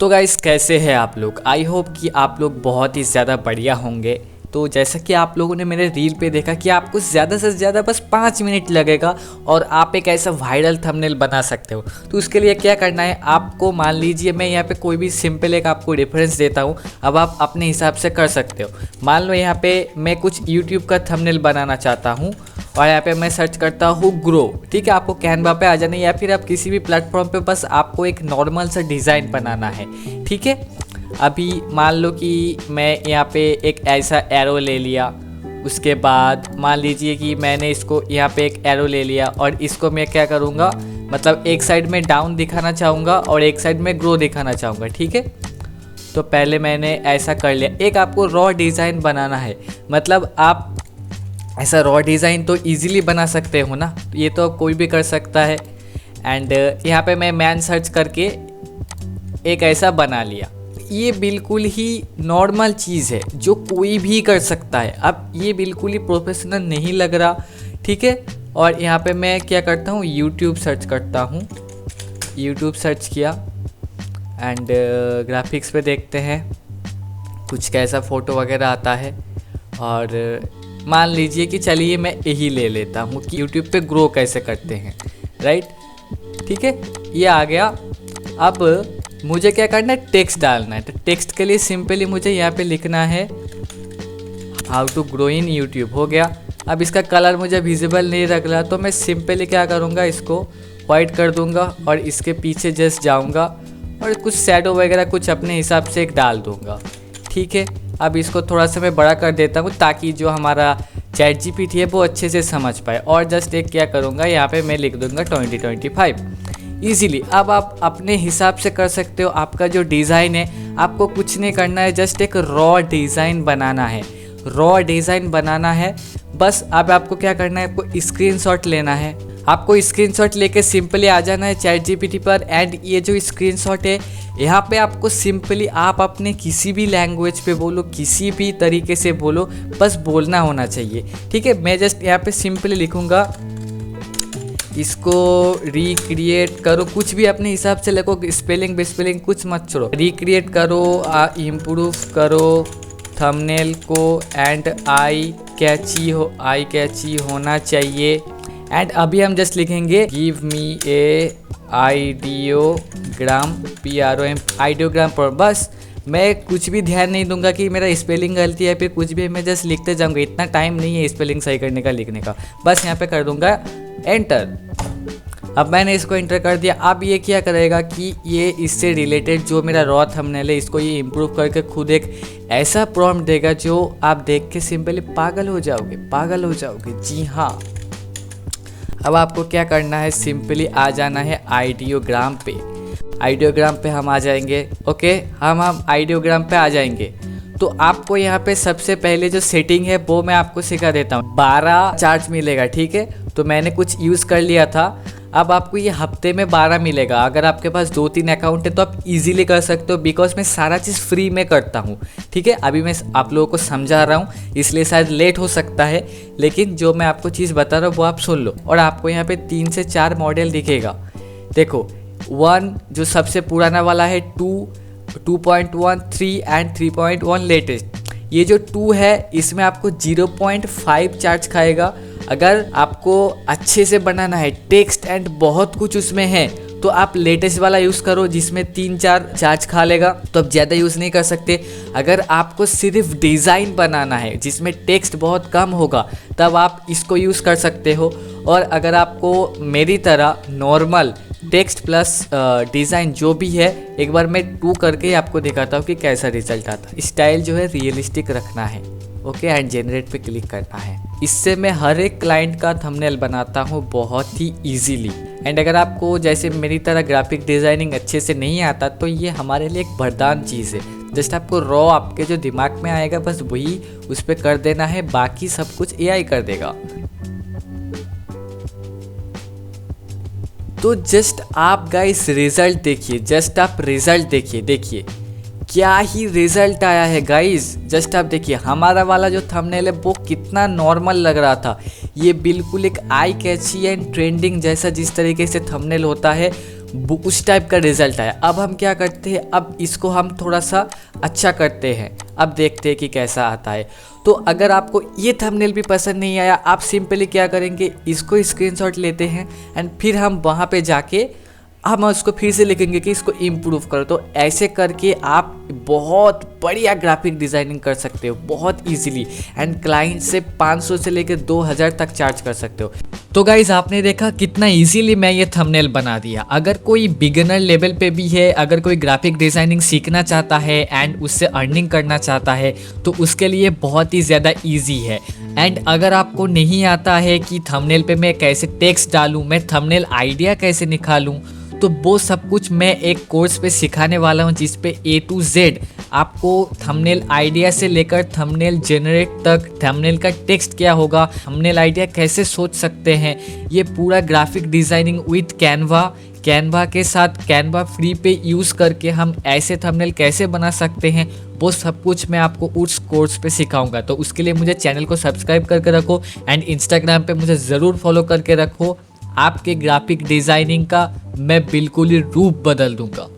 तो गाइस कैसे हैं आप लोग। आई होप कि आप लोग बहुत ही ज़्यादा बढ़िया होंगे। तो जैसा कि आप लोगों ने मेरे रील पे देखा कि आपको ज़्यादा से ज़्यादा बस 5 मिनट लगेगा और आप एक ऐसा वायरल थंबनेल बना सकते हो। तो उसके लिए क्या करना है, आपको मान लीजिए मैं यहाँ पे कोई भी सिंपल एक आपको रेफरेंस देता हूँ, अब आप अपने हिसाब से कर सकते हो। मान लो यहाँ पे मैं कुछ यूट्यूब का थंबनेल बनाना चाहता हूँ और यहाँ पे मैं सर्च करता हूँ ग्रो। ठीक है, आपको कैनवा पे आ जाना है या फिर आप किसी भी प्लेटफॉर्म पे बस आपको एक नॉर्मल सा डिज़ाइन बनाना है। ठीक है, अभी मान लो कि मैं यहाँ पे एक ऐसा एरो ले लिया, उसके बाद मान लीजिए कि मैंने इसको यहाँ पे एक एरो ले लिया और इसको मैं क्या करूँगा, मतलब एक साइड में डाउन दिखाना चाहूँगा और एक साइड में ग्रो दिखाना चाहूँगा। ठीक है, तो पहले मैंने ऐसा कर लिया। एक आपको रॉ डिज़ाइन बनाना है, मतलब आप ऐसा रॉ डिज़ाइन तो इजीली बना सकते हो ना, ये तो कोई भी कर सकता है। एंड यहाँ पे मैं मैन सर्च करके एक ऐसा बना लिया। ये बिल्कुल ही नॉर्मल चीज़ है जो कोई भी कर सकता है। अब ये बिल्कुल ही प्रोफेशनल नहीं लग रहा। ठीक है, और यहाँ पे मैं क्या करता हूँ, यूट्यूब सर्च करता हूँ। यूट्यूब सर्च किया एंड ग्राफिक्स पे देखते हैं कुछ कैसा फ़ोटो वगैरह आता है। और मान लीजिए कि चलिए मैं यही ले लेता हूँ कि यूट्यूब पे ग्रो कैसे करते हैं, राइट। ठीक है, ये आ गया। अब मुझे क्या करना है, टेक्स्ट डालना है। तो टेक्स्ट के लिए सिंपली मुझे यहाँ पे लिखना है how to grow in YouTube, हो गया। अब इसका कलर मुझे विजिबल नहीं रख रहा, तो मैं सिंपली क्या करूँगा, इसको वाइट कर दूँगा और इसके पीछे जस्ट जाऊँगा और कुछ शैडो वगैरह कुछ अपने हिसाब से एक डाल दूँगा। ठीक है, अब इसको थोड़ा सा मैं बड़ा कर देता हूँ ताकि जो हमारा चैट जीपीटी है वो अच्छे से समझ पाए। और जस्ट एक क्या करूँगा, यहाँ पे मैं लिख दूँगा 2025 ईजीली। अब आप अपने हिसाब से कर सकते हो। आपका जो डिज़ाइन है, आपको कुछ नहीं करना है, जस्ट एक रॉ डिज़ाइन बनाना है। रॉ डिज़ाइन बनाना है बस। अब आपको क्या करना है, आपको स्क्रीनशॉट लेना है। आपको स्क्रीनशॉट लेके सिंपली आ जाना है चैट जीपीटी पर। एंड ये जो स्क्रीनशॉट है, यहाँ पे आपको सिंपली आप अपने किसी भी लैंग्वेज पे बोलो, किसी भी तरीके से बोलो, बस बोलना होना चाहिए। ठीक है, मैं जस्ट यहाँ पे सिंपली लिखूँगा इसको रिक्रिएट करो, कुछ भी अपने हिसाब से लिखो, स्पेलिंग बेस्पेलिंग कुछ मत छोड़ो। रिक्रिएट करो, इम्प्रूव करो थंबनेल को एंड आई कैची होना चाहिए। एंड अभी हम जस्ट लिखेंगे गिव मी ए आइडियोग्राम PROM आइडियोग्राम पर। बस मैं कुछ भी ध्यान नहीं दूंगा कि मेरा स्पेलिंग गलती है फिर कुछ भी, मैं जस्ट लिखते जाऊंगा। इतना टाइम नहीं है स्पेलिंग सही करने का, लिखने का। बस यहाँ पे कर दूंगा एंटर। अब मैंने इसको एंटर कर दिया। अब ये क्या करेगा कि ये इससे रिलेटेड जो मेरा रॉ थंबनेल है, इसको ये इम्प्रूव करके खुद एक ऐसा प्रॉम्प्ट देगा जो आप देख के सिंपली पागल हो जाओगे। जी हाँ, अब आपको क्या करना है, सिंपली आ जाना है आइडियोग्राम पे। आइडियोग्राम पे हम आ जाएंगे। ओके, हम आइडियोग्राम पे आ जाएंगे तो आपको यहाँ पे सबसे पहले जो सेटिंग है वो मैं आपको सिखा देता हूँ। 12 चार्ज मिलेगा। ठीक है, तो मैंने कुछ यूज़ कर लिया था। अब आपको ये हफ्ते में 12 मिलेगा। अगर आपके पास 2-3 अकाउंट है तो आप इजीली कर सकते हो, बिकॉज मैं सारा चीज़ फ्री में करता हूँ। ठीक है, अभी मैं आप लोगों को समझा रहा हूँ इसलिए शायद लेट हो सकता है, लेकिन जो मैं आपको चीज़ बता रहा हूँ वो आप सुन लो। और आपको यहाँ पे 3 से 4 मॉडल दिखेगा। देखो, 1 जो सबसे पुराना वाला है, 2, 2.1, 3 एंड 3.1 लेटेस्ट। ये जो 2 है इसमें आपको 0.5 चार्ज खाएगा। अगर आपको अच्छे से बनाना है, टेक्स्ट एंड बहुत कुछ उसमें है, तो आप लेटेस्ट वाला यूज़ करो जिसमें 3-4 चार्ज खा लेगा, तो आप ज़्यादा यूज़ नहीं कर सकते। अगर आपको सिर्फ डिज़ाइन बनाना है जिसमें टेक्स्ट बहुत कम होगा, तब आप इसको यूज़ कर सकते हो। और अगर आपको मेरी तरह नॉर्मल टेक्स्ट प्लस डिज़ाइन जो भी है, एक बार मैं 2 करके आपको दिखाता हूँ कि कैसा रिजल्ट आता है। स्टाइल जो है रियलिस्टिक रखना है। ओके, एंड जनरेट पे क्लिक करना है। इससे मैं हर एक क्लाइंट का थंबनेल बनाता हूँ बहुत ही इजीली। एंड अगर आपको जैसे मेरी तरह ग्राफिक डिज़ाइनिंग अच्छे से नहीं आता, तो ये हमारे लिए एक वरदान चीज़ है। जस्ट आपको रॉ आपके जो दिमाग में आएगा बस वही उस पर कर देना है, बाकी सब कुछ AI कर देगा। तो जस्ट आप गाइस रिजल्ट देखिए, जस्ट आप रिजल्ट देखिए क्या ही रिजल्ट आया है गाइस। जस्ट आप देखिए, हमारा वाला जो थंबनेल है वो कितना नॉर्मल लग रहा था। ये बिल्कुल एक आई कैची एंड ट्रेंडिंग जैसा जिस तरीके से थंबनेल होता है उस टाइप का रिजल्ट आया। अब हम क्या करते हैं, अब इसको हम थोड़ा सा अच्छा करते हैं, अब देखते हैं कि कैसा आता है। तो अगर आपको ये थंबनेल भी पसंद नहीं आया, आप सिंपली क्या करेंगे, इसको स्क्रीनशॉट लेते हैं एंड फिर हम वहाँ पे जाके हम उसको फिर से लिखेंगे कि इसको इम्प्रूव करो। तो ऐसे करके आप बहुत बढ़िया ग्राफिक डिज़ाइनिंग कर सकते हो बहुत इजीली एंड क्लाइंट से 500 से लेकर 2000 तक चार्ज कर सकते हो। तो गाइज आपने देखा कितना इजीली मैं ये थंबनेल बना दिया। अगर कोई बिगिनर लेवल पे भी है, अगर कोई ग्राफिक डिज़ाइनिंग सीखना चाहता है एंड उससे अर्निंग करना चाहता है तो उसके लिए बहुत ही ज़्यादा ईजी है। एंड अगर आपको नहीं आता है कि थंबनेल पे मैं कैसे टेक्स्ट डालूँ, मैं थंबनेल आइडिया कैसे निकालूँ, तो वो सब कुछ मैं एक कोर्स पे सिखाने वाला हूँ जिस पे A to Z आपको थंबनेल आइडिया से लेकर थंबनेल जनरेट तक, थंबनेल का टेक्स्ट क्या होगा, थंबनेल आइडिया कैसे सोच सकते हैं, ये पूरा ग्राफिक डिज़ाइनिंग विथ कैनवा के साथ कैनवा फ्री पे यूज़ करके हम ऐसे थंबनेल कैसे बना सकते हैं, वो सब कुछ मैं आपको उस कोर्स पे सिखाऊंगा। तो उसके लिए मुझे चैनल को सब्सक्राइब करके रखो एंड इंस्टाग्राम पे मुझे ज़रूर फॉलो करके रखो। आपके ग्राफिक डिज़ाइनिंग का मैं बिल्कुल ही रूप बदल दूंगा।